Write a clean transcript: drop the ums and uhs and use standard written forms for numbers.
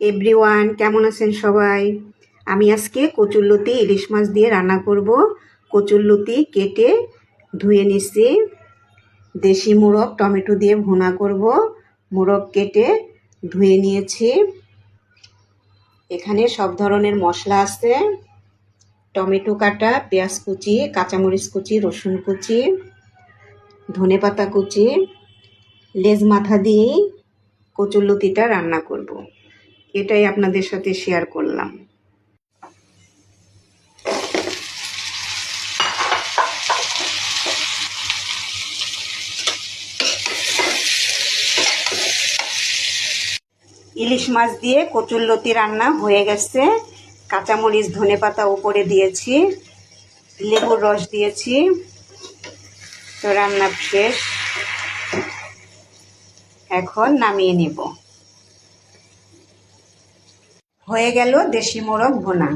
Everyone, কেমন আছেন সবাই? আমি আজকে কচুরলতি ইলিশ মাছ দিয়ে রান্না করব। কচুরলতি কেটে ধুয়ে নিচ্ছি। দেশি মোরগ টমেটো দিয়ে ভুনা করব। মোরগ কেটে ধুয়ে নিয়েছি। এখানে সব ধরনের মশলা আছে: টমেটো কাটা, পেঁয়াজ কুচি, কাঁচামরিচ কুচি, রসুন কুচি, ধনেপাতা কুচি। লেজ মাথা দিয়েই কচুরলতিটা রান্না করব। এটাই আপনাদের সাথে শেয়ার করলাম। ইলিশ মাছ দিয়ে কচুরলতি রান্না হয়ে গেছে। কাঁচামরিচ ধনেপাতা উপরে দিয়েছি, লেবুর রস দিয়েছি। তো রান্না শেষ, এখন নামিয়ে নেব। হয়ে গেল দেশি মোরগ ভুনা।